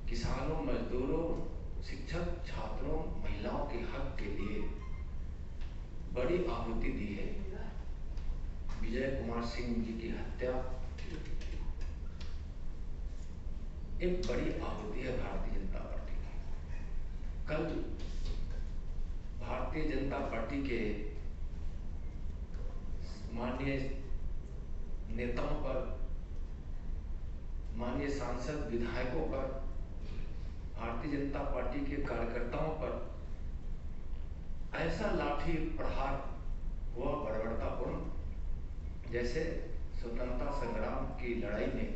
किसानों, मजदूरों, शिक्षक, छात्रों, महिलाओं के हक के लिए बड़ी आहुति दी है। विजय कुमार सिंह जी की हत्या एक बड़ी आहुति है भारतीय जनता पार्टी की। कल भारतीय जनता पार्टी के माननीय नेताओं पर, माननीय सांसद, विधायकों पर, भारतीय जनता पार्टी के कार्यकर्ताओं पर ऐसा लाठी प्रहार हुआ बर्बरतापूर्ण, जैसे स्वतंत्रता संग्राम की लड़ाई में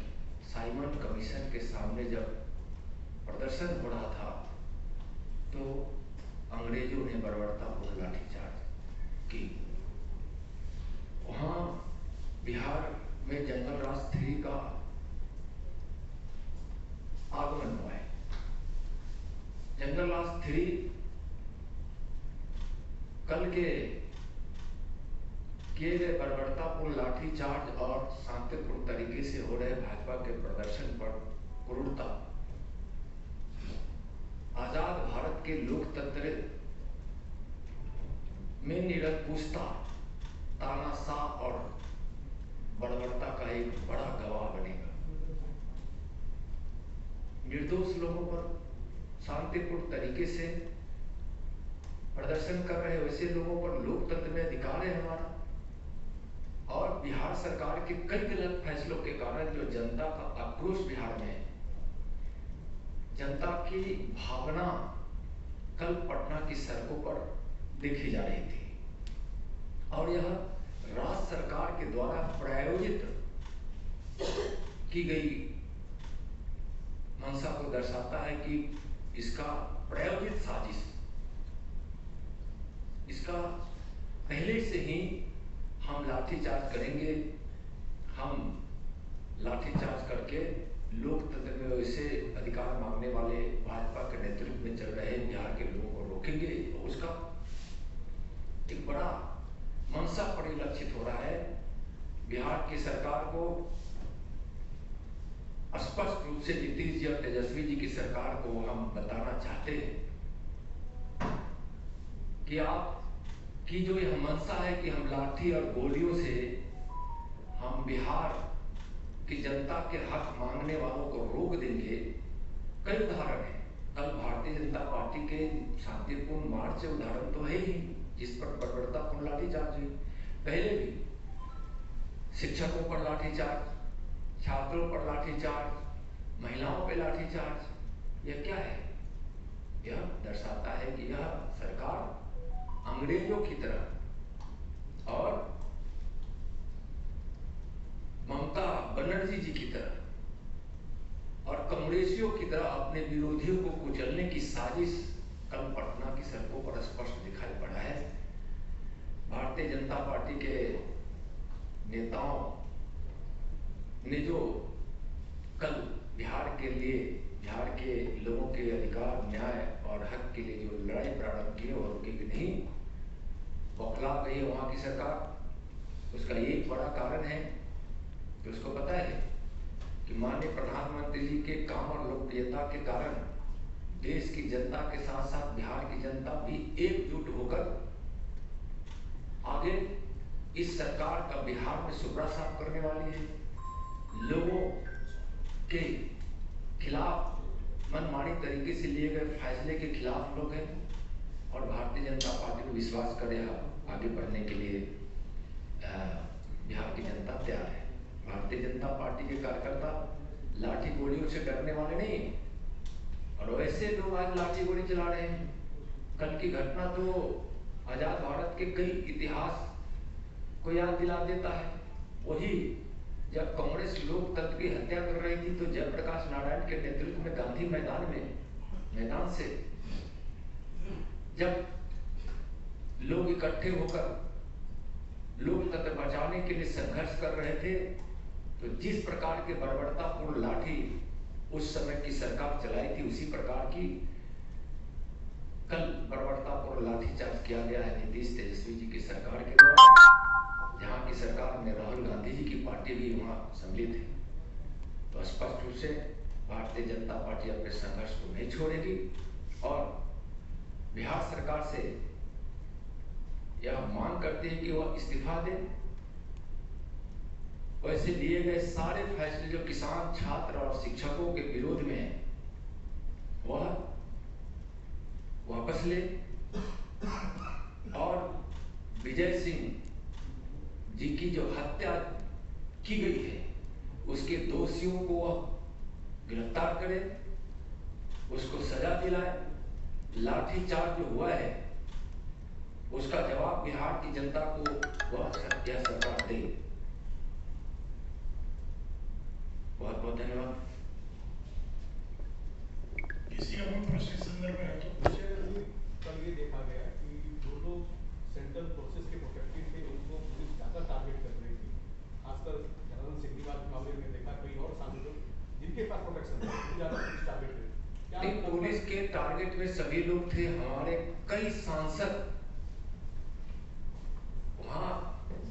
साइमन कमीशन के सामने जब प्रदर्शन हो रहा था तो अंग्रेजों ने बर्बरतापूर्ण लाठीचार्ज की। वहां बिहार में जंगल राज 3 का आगमन हुआ है। जंगल राज 3 कल के किए गए बर्बरतापूर्ण लाठीचार्ज और शांतिपूर्ण तरीके से हो रहे भाजपा के प्रदर्शन पर क्रूरता, आजाद भारत के लोकतंत्र में निरंकुशता, तानाशाह और बर्बरता का एक बड़ा गवाह बनेगा। निर्दोष लोगों पर शांतिपूर्ण तरीके से प्रदर्शन कर रहे वैसे लोगों पर लोकतंत्र में अधिकार है हमारा, और बिहार सरकार के कई गलत फैसलों के कारण जो जनता का आक्रोश बिहार में है, जनता की भावना कल पटना की सड़कों पर देखी जा रही थी, और यह राज्य सरकार के द्वारा प्रायोजित की गई मंशा को दर्शाता है कि इसका प्रायोजित साजिश, इसका पहले से ही हम लाठीचार्ज करेंगे, हम लाठीचार्ज करके लोकतंत्र में वैसे अधिकार मांगने वाले भाजपा के नेतृत्व में चल रहे बिहार के लोगों को रोकेंगे। उसका एक बड़ा मंशा परिलक्षित हो रहा है। बिहार की सरकार को स्पष्ट रूप से नीतीश जी और तेजस्वी जी की सरकार को हम बताना चाहते हैं कि आप की जो यह मंशा है कि हम लाठी और गोलियों से हम बिहार की जनता के हक मांगने वालों को रोक देंगे, कई उदाहरण हैं। कल भारतीय जनता पार्टी के शांतिपूर्ण मार्च से उदाहरण तो है ही, जिस पर बर्बरतापूर्ण लाठीचार्ज हुई। पहले भी शिक्षकों पर लाठीचार्ज, छात्रों पर लाठीचार्ज, महिलाओं पर लाठीचार्ज। यह क्या है? यह दर्शाता है कि यह सरकार अंग्रेजों की तरह और ममता बनर्जी जी की तरह और कांग्रेसियों की तरह अपने विरोधियों को कुचलने की साजिश कल पटना की सड़कों पर स्पष्ट दिखाई पड़ा है। भारतीय जनता पार्टी के नेताओं ने जो कल बिहार के लिए, बिहार के लोगों के अधिकार, न्याय और हक के लिए जो लड़ाई प्रारंभ की है वो रुकेगी नहीं, बौखला गई है वहां की सरकार। उसका एक बड़ा कारण है कि उसको पता है कि माननीय प्रधानमंत्री जी के काम और लोकप्रियता के कारण देश की जनता के साथ साथ बिहार की जनता भी एकजुट होकर आगे इस सरकार का बिहार में सुबह साफ करने वाली है। लोगों के खिलाफ मनमानी तरीके से लिए गए फैसले के खिलाफ लोग हैं, और भारतीय जनता पार्टी को विश्वास करे आगे बढ़ने के लिए बिहार की जनता तैयार है। भारतीय जनता पार्टी के कार्यकर्ता लाठी गोलियों से डरने वाले नहीं, और वैसे लोग आज लाठी गोली चला रहे हैं। कल की घटना तो आजाद भारत के कई इतिहास को याद दिला देता है। वही जब कांग्रेस लोकतंत्र की हत्या कर रही थी तो जयप्रकाश नारायण के नेतृत्व में गांधी मैदान से जब लोग इकट्ठे होकर लोकतंत्र बचाने के लिए संघर्ष कर रहे थे, तो जिस प्रकार के बर्बरतापूर्ण लाठी उस समय की सरकार चलाई थी, उसी प्रकार की कल बर्बरतापूर्ण लाठीचार्ज किया गया है नीतीश तेजस्वी जी की सरकार के द्वारा, जहां की सरकार में राहुल गांधी जी की पार्टी भी वहां सम्मिलित है। तो स्पष्ट रूप से भारतीय जनता पार्टी अपने संघर्ष को नहीं छोड़ेगी और बिहार सरकार से यह मांग करते हैं कि वह इस्तीफा दे। वैसे लिए गए सारे फैसले जो किसान, छात्र और शिक्षकों के विरोध में है वह वापस ले और विजय सिंह जी की जो हत्या की गई है उसके दोषियों को वह गिरफ्तार करे, उसको सजा दिलाए। लाठीचार्ज जो हुआ है उसका जवाब बिहार की जनता को वह सरकार दे। बहुत बहुत धन्यवाद। किसी और प्रश्न के संदर्भ में है तो कल ये देखा गया कि जो लोग सेंट्रल फोर्सेस के प्रोटेक्टिव थे उनको पुलिस ज्यादा टारगेट कर रही थी, खासकर जनार्दन सिग्रीवाल के मामले में देखा कई और सांसदों जिनके पास प्रोटेक्शन था ज्यादा पुलिस टारगेट थे। नहीं, पुलिस के टारगेट में सभी लोग थे। हमारे कई सांसद वहां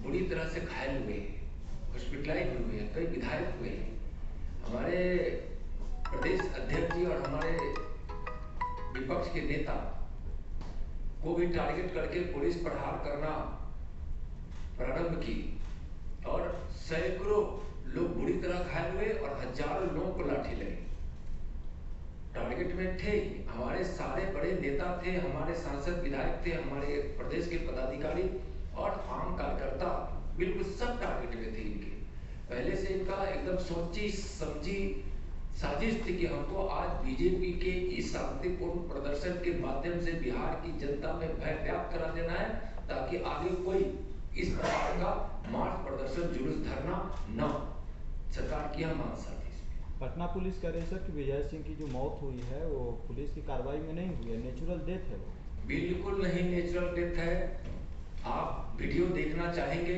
बुरी तरह से घायल हुए, हॉस्पिटलाइज हुए, कई विधायक हुए। हमारे प्रदेश अध्यक्ष जी और हमारे विपक्ष के नेता को भी टारगेट करके पुलिस प्रहार करना प्रारंभ की और सैकड़ों लोग बुरी तरह घायल हुए और हजारों लोगों को लाठी लगी। टारगेट में थे हमारे सारे बड़े नेता थे, हमारे सांसद विधायक थे, हमारे प्रदेश के पदाधिकारी और आम कार्यकर्ता, बिल्कुल सब टारगेट में थे इनके। पहले से इनका एकदम सोची समझी साजिश थी कि हमको आज बीजेपी के इस शांतिपूर्ण प्रदर्शन के माध्यम से बिहार की जनता में भय व्याप्त करा देना है ताकि आगे कोई इस प्रकार का मार्च, प्रदर्शन, जुलूस, धरना न। सरकार की हम मांग साथी। पटना पुलिस कह रही सर कि विजय सिंह की जो मौत हुई है वो पुलिस की कार्रवाई में नहीं हुई है, नेचुरल डेथ है वो। बिल्कुल नहीं नेचुरल डेथ है। आप वीडियो देखना चाहेंगे,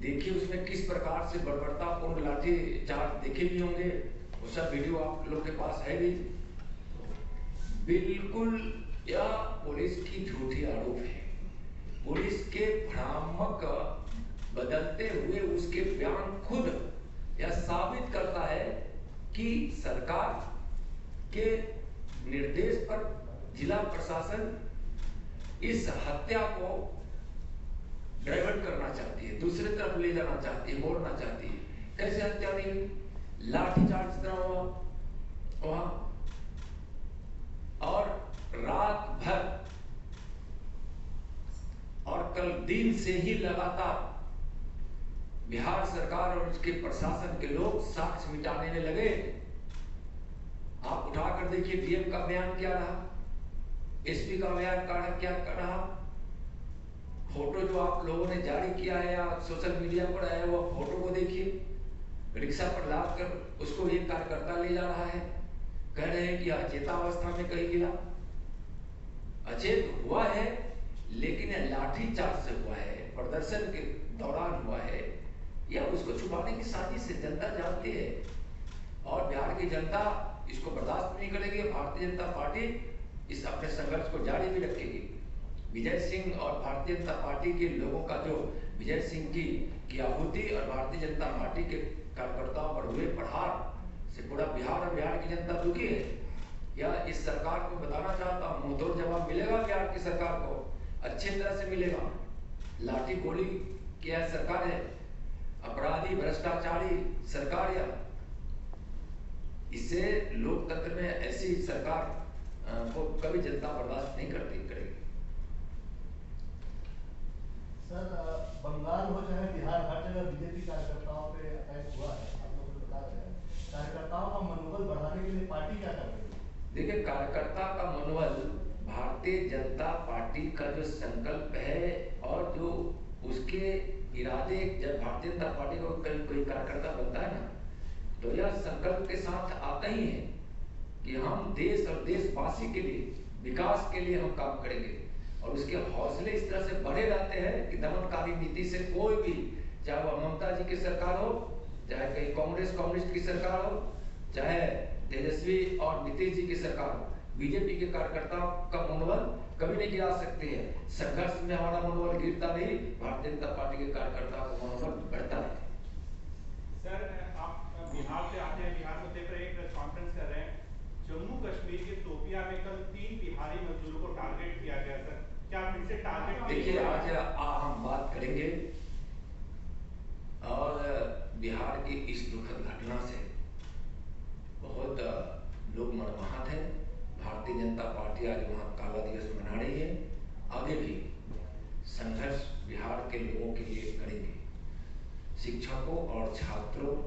देखिए उसमें किस प्रकार से बर्बरतापूर्ण लाठी चार्ज देखे भी होंगे, वो सब वीडियो आप लोग के पास है भी। बिल्कुल यह पुलिस की झूठी आरोप है। पुलिस के भ्रामक बदलते हुए उसके बयान खुद यह साबित करता है कि सरकार के निर्देश पर जिला प्रशासन इस हत्या को डाइवर्ट करना चाहती है, दूसरी तरफ ले जाना चाहती है, मोड़ना चाहती है। कैसे हत्या नहीं हुई? लाठीचार्ज तरह हुआ वहां और रात भर और कल दिन से ही लगातार बिहार सरकार और उसके प्रशासन के लोग साक्ष्य मिटाने में लगे। आप उठाकर देखिए डीएम का बयान क्या रहा, एसपी का बयान क्या कर रहा। फोटो जो आप लोगों ने जारी किया है या सोशल मीडिया पर आया वो फोटो को देखिए, रिक्शा पर लाद कर उसको एक कार्यकर्ता ले जा रहा है, कह रहे हैं कि अचेतावस्था में कहीं गिरा। अचेत हुआ है लेकिन लाठीचार्ज से हुआ है, प्रदर्शन के दौरान हुआ है, या उसको छुपाने की साजिश से जनता जानती है और बिहार की जनता इसको बर्दाश्त नहीं करेगी। भारतीय जनता पार्टी इस अपने संघर्ष को जारी भी रखेगी। विजय सिंह और भारतीय जनता पार्टी के लोगों का जो विजय सिंह की आहुति और भारतीय जनता पार्टी के कार्यकर्ताओं पर हुए प्रहार से पूरा बिहार और बिहार की जनता दुखी है। या इस सरकार को बताना चाहता हूँ मुंहतोड़ जवाब मिलेगा बिहार की सरकार को, अच्छी तरह से मिलेगा। लाठी गोली की सरकार है, अपराधी भ्रष्टाचारी सरकार, या इससे लोकतंत्र में ऐसी सरकार को कभी जनता बर्दाश्त नहीं करेगी। सर बंगाल हो चाहे बिहार, हर जगह बीजेपी कार्यकर्ताओं पे अटैक हुआ है, आप लोगों को बता रहे हैं। कार्यकर्ताओं का मनोबल बढ़ाने के लिए पार्टी क्या कर रही है? देखिए, कार्यकर्ता का मनोबल भारतीय जनता पार्टी का जो संकल्प है और जो उसके इरादे, जब भारतीय जनता पार्टी को कोई कार्यकर्ता बनता है ना तो यह संकल्प के साथ आता ही है कि हम देश और देशवासी के लिए, विकास के लिए हम काम करेंगे। और उसके हौसले इस तरह से बढ़े रहते हैं कि दमनकारी नीति से कोई भी, चाहे वह ममता जी की सरकार हो, चाहे कहीं कम्युनिस्ट की सरकार हो, चाहे तेजस्वी और नीतीश जी की सरकार हो, बीजेपी के कार्यकर्ताओं का मनोबल कभी नहीं गिरा सकते हैं। संघर्ष में हमारा मनोबल गिरता नहीं, भारतीय जनता पार्टी के कार्यकर्ताओं का मनोबल बढ़ता है। सर आप बिहार से आते हैं, बिहार में देख रहे हैं तस्वीर के तोपिया में कल 3 बिहारी मजदूरों को टारगेट किया गया सर, क्या आप इनसे टारगेट? देखिए आज हम बात करेंगे और बिहार की इस दुखद घटना से बहुत लोग मर्माहत हैं। भारतीय जनता पार्टी आज वहाँ काला दिवस मना रही है। आगे भी संघर्ष बिहार के लोगों के लिए करेंगे। शिक्षकों और छात्रों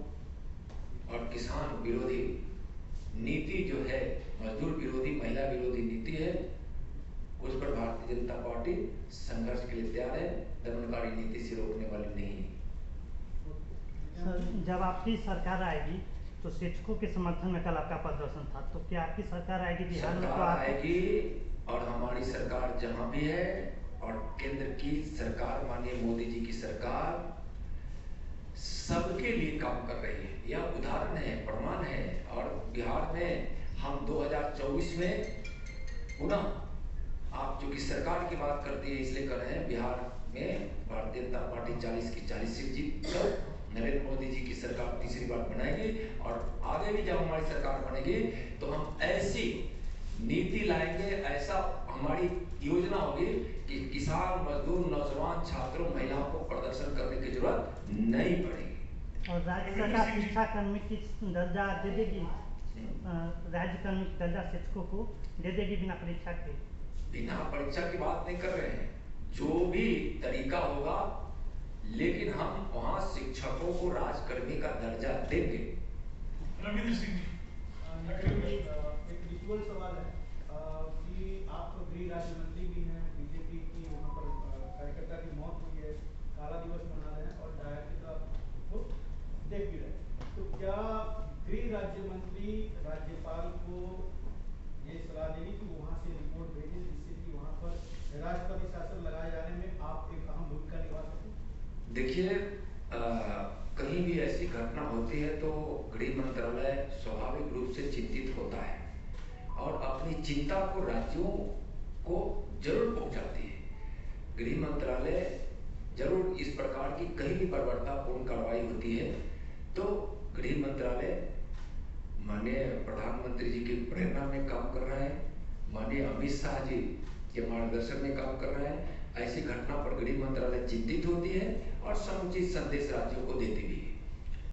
और किसान विरोधी नीति जो है, मजदूर विरोधी, महिला विरोधी नीति है, उस पर भारतीय जनता पार्टी संघर्ष के लिए तैयार है। दमनकारी नीति से रोकने वाली नहीं है। सर, जब आपकी सरकार आएगी तो शिक्षकों के समर्थन में कल आपका प्रदर्शन था, तो क्या आपकी सरकार आएगी बिहार में? तो आएगी और हमारी सरकार जहां भी है और केंद्र की सरकार, माननीय मोदी जी की सरकार सबके लिए काम कर रही है। यह उदाहरण है, प्रमाण है। और बिहार में हम 2024 में पुनः, आप जो कि सरकार की बात करती है इसलिए कर रहे हैं, बिहार में भारतीय जनता पार्टी 40 की 40 सीट जीत कर नरेंद्र मोदी जी की सरकार तीसरी बार बनाएगी। और आगे भी जब हमारी सरकार बनेगी तो हम ऐसी नीति लाएंगे, ऐसा हमारी योजना होगी कि किसान, मजदूर, नौजवान, छात्रों, महिलाओं को प्रदर्शन करने की जरूरत नहीं पड़ेगी। और राज्य सरकार शिक्षा कर्मी की दर्जा दे देगी, राज्य कर्मी की दर्जा शिक्षकों को दे देगी बिना परीक्षा के? बिना परीक्षा की बात नहीं कर रहे हैं, जो भी तरीका होगा, लेकिन हम वहाँ शिक्षकों को राजकर्मी का दर्जा देंगे। रविंद्र सिंह जी, एक रिचुअल सवाल है कि आप गृह राज्य मंत्री भी हैं, बीजेपी की वहाँ पर कार्यकर्ता की मौत हुई है, काला दिवस मना रहे हैं और डायरेक्टर को देख भी रहे हैं, तो क्या गृह राज्य मंत्री राज्यपाल को ये सलाह देंगे कि वहाँ से रिपोर्ट भेजें जिससे कि वहाँ पर राष्ट्रपति शासन लगाए जाने में आप एक अहम भूमिका निभा सकें? देखिए, कहीं भी ऐसी घटना होती है तो गृह मंत्रालय स्वाभाविक रूप से चिंतित होता है और अपनी चिंता को राज्यों को जरूर पहुंचाती है। गृह मंत्रालय जरूर इस प्रकार की कहीं भी बर्बरतापूर्ण कार्रवाई होती है तो गृह मंत्रालय माननीय प्रधानमंत्री जी की प्रेरणा में काम कर रहा है, माननीय अमित शाह जी के मार्गदर्शन में काम कर रहा है। ऐसी घटना पर गृह मंत्रालय चिंतित होती है और समुचित संदेश राज्यों को देती भी है।